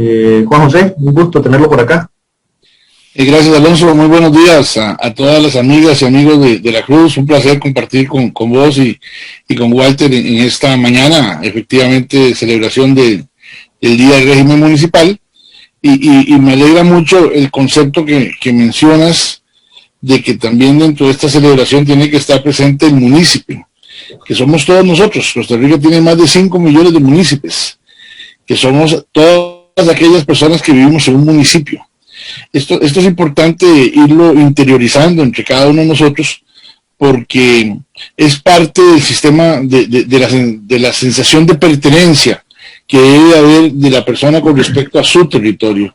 Juan José, un gusto tenerlo por acá. Gracias, Alonso, muy buenos días a todas las amigas y amigos de la Cruz. Un placer compartir con vos y con Walter en esta mañana, efectivamente, celebración del Día del Régimen Municipal. Y me alegra mucho el concepto que mencionas de que también dentro de esta celebración tiene que estar presente el municipio, que somos todos nosotros. Costa Rica tiene más de 5 millones de municipios, que somos todas aquellas personas que vivimos en un municipio. Esto es importante irlo interiorizando entre cada uno de nosotros, porque es parte del sistema de la sensación de pertenencia que debe haber de la persona con respecto a su territorio.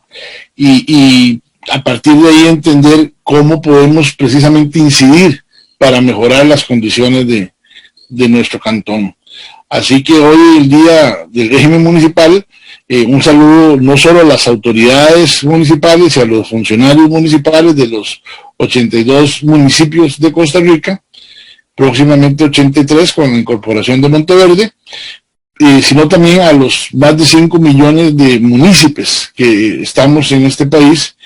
Y a partir de ahí entender cómo podemos precisamente incidir para mejorar las condiciones de nuestro cantón. Así que hoy, el Día del Régimen Municipal, un saludo no solo a las autoridades municipales y a los funcionarios municipales de los 82 municipios de Costa Rica, próximamente 83 con la incorporación de Monteverde, sino también a los más de 5 millones de municipios que estamos en este país,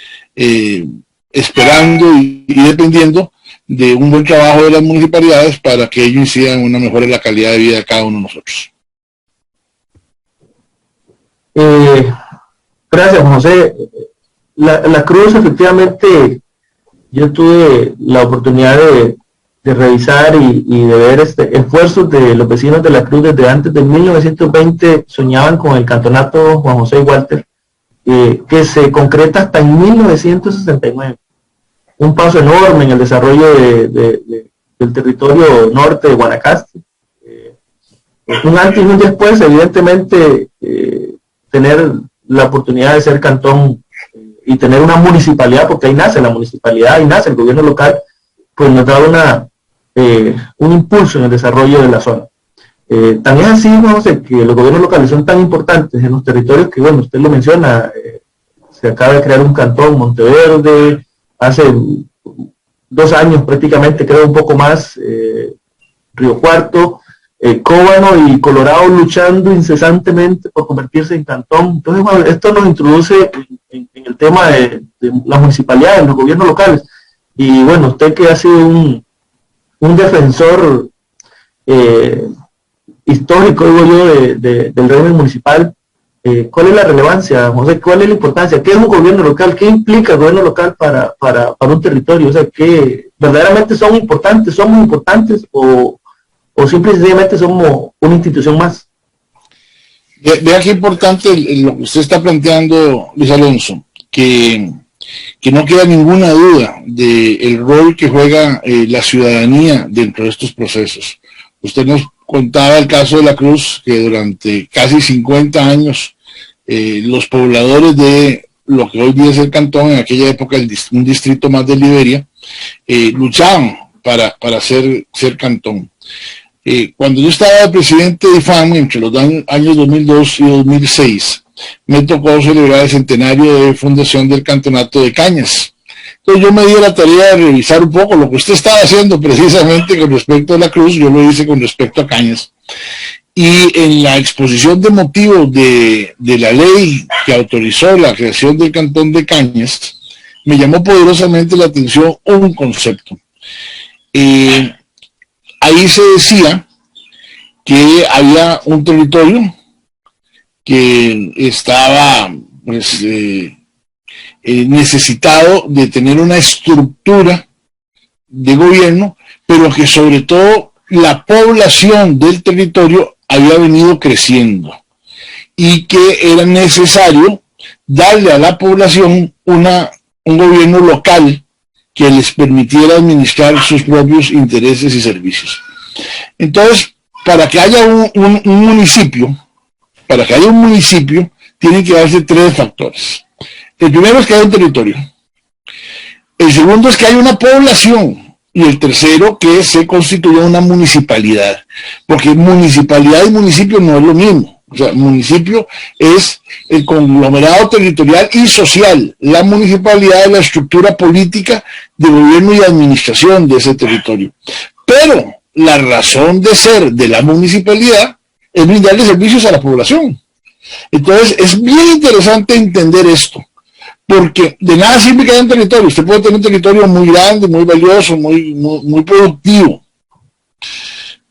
esperando y dependiendo de un buen trabajo de las municipalidades para que ellos incidan en una mejora en la calidad de vida de cada uno de nosotros. Gracias, José. La Cruz, efectivamente, yo tuve la oportunidad de revisar y de ver esfuerzos de los vecinos de la Cruz desde antes de 1920, soñaban con el cantonato Juan José y Walter, que se concreta hasta en 1969. Un paso enorme en el desarrollo del territorio norte de Guanacaste. Un antes y un después, evidentemente, tener la oportunidad de ser cantón y tener una municipalidad, porque ahí nace la municipalidad, ahí nace el gobierno local, pues nos da un impulso en el desarrollo de la zona. Tan es así, no sé, que los gobiernos locales son tan importantes en los territorios que, bueno, usted lo menciona, se acaba de crear un cantón, Monteverde, hace 2 años prácticamente, creo un poco más, Río Cuarto, Cóbano y Colorado luchando incesantemente por convertirse en cantón. Entonces, bueno, esto nos introduce en el tema de las municipalidades, los gobiernos locales. Y bueno, usted que ha sido un defensor histórico, digo yo, del régimen municipal, ¿cuál es la relevancia, José? ¿Cuál es la importancia? ¿Qué es un gobierno local? ¿Qué implica el gobierno local para un territorio? O sea, ¿qué verdaderamente son muy importantes o simple y sencillamente somos una institución más? Vea qué importante lo que usted está planteando, Luis Alonso, que no queda ninguna duda del rol que juega la ciudadanía dentro de estos procesos. Usted nos contaba el caso de la Cruz, que durante casi 50 años los pobladores de lo que hoy día es el cantón, en aquella época un distrito más de Liberia, luchaban para ser cantón. Cuando yo estaba de presidente de IFAM, entre los años 2002 y 2006, me tocó celebrar el centenario de fundación del cantonato de Cañas. Entonces yo me di la tarea de revisar un poco lo que usted estaba haciendo precisamente con respecto a la Cruz, yo lo hice con respecto a Cañas. Y en la exposición de motivos de la ley que autorizó la creación del cantón de Cañas, me llamó poderosamente la atención un concepto. Ahí se decía que había un territorio que estaba pues, necesitado de tener una estructura de gobierno, pero que sobre todo la población del territorio había venido creciendo y que era necesario darle a la población un gobierno local que les permitiera administrar sus propios intereses y servicios. Entonces, para que haya un municipio, tienen que darse 3 factores. El primero es que haya un territorio. El segundo es que haya una población. Y el tercero, que se constituya una municipalidad. Porque municipalidad y municipio no es lo mismo. O sea, municipio es el conglomerado territorial y social. La municipalidad es la estructura política de gobierno y administración de ese territorio. Pero la razón de ser de la municipalidad es brindarle servicios a la población. Entonces, es bien interesante entender esto, porque de nada sirve que haya un territorio. Usted puede tener un territorio muy grande, muy valioso, muy productivo,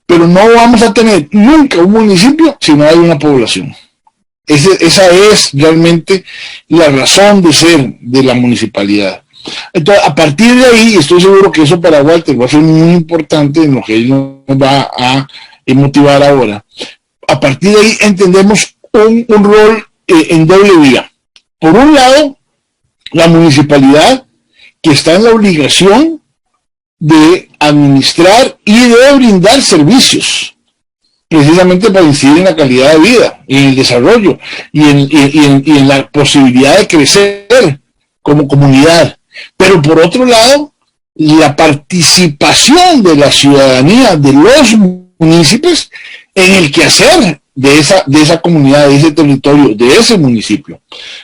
pero no vamos a tener nunca un municipio si no hay una población. Esa es realmente la razón de ser de la municipalidad. Entonces, a partir de ahí, estoy seguro que eso para Walter va a ser muy importante en lo que él nos va a motivar ahora. A partir de ahí entendemos un rol en doble vía. Por un lado, la municipalidad, que está en la obligación de administrar y de brindar servicios, precisamente para incidir en la calidad de vida, y en el desarrollo, y en la posibilidad de crecer como comunidad. Pero por otro lado, la participación de la ciudadanía, de los municipios, en el quehacer de esa comunidad, de ese territorio, de ese municipio.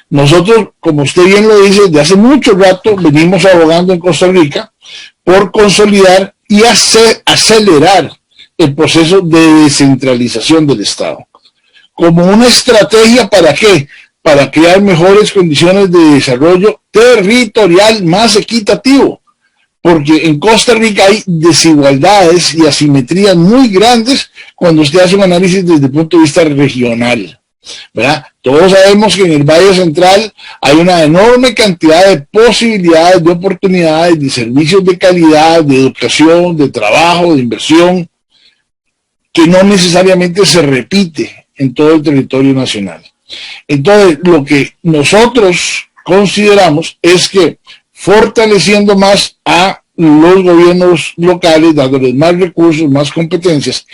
Nosotros, como usted bien lo dice, desde hace mucho rato venimos abogando en Costa Rica por consolidar y acelerar el proceso de descentralización del Estado. Como una estrategia, ¿para qué? Para crear mejores condiciones de desarrollo territorial más equitativo. Porque en Costa Rica hay desigualdades y asimetrías muy grandes cuando usted hace un análisis desde el punto de vista regional, ¿verdad? Todos sabemos que en el Valle Central hay una enorme cantidad de posibilidades, de oportunidades, de servicios de calidad, de educación, de trabajo, de inversión, que no necesariamente se repite en todo el territorio nacional. Entonces, lo que nosotros consideramos es que fortaleciendo más a los gobiernos locales, dándoles más recursos, más competencias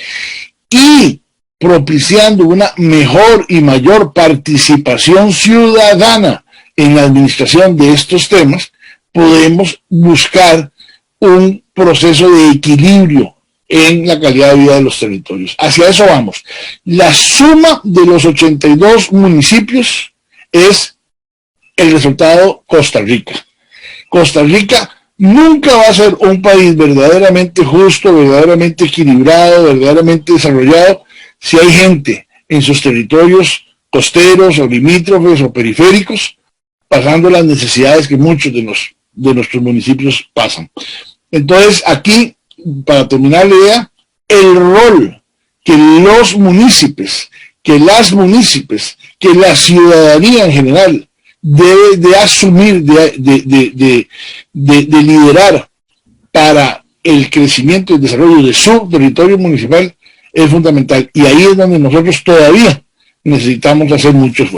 y propiciando una mejor y mayor participación ciudadana en la administración de estos temas, podemos buscar un proceso de equilibrio en la calidad de vida de los territorios. Hacia eso vamos. La suma de los 82 municipios es el resultado Costa Rica. Costa Rica nunca va a ser un país verdaderamente justo, verdaderamente equilibrado, verdaderamente desarrollado, si hay gente en sus territorios costeros o limítrofes o periféricos pasando las necesidades que muchos de nuestros municipios pasan. Entonces, aquí, para terminar la idea, el rol que los municipios, que las municipios, que la ciudadanía en general debe de asumir, de liderar para el crecimiento y el desarrollo de su territorio municipal es fundamental. Y ahí es donde nosotros todavía necesitamos hacer mucho esfuerzo.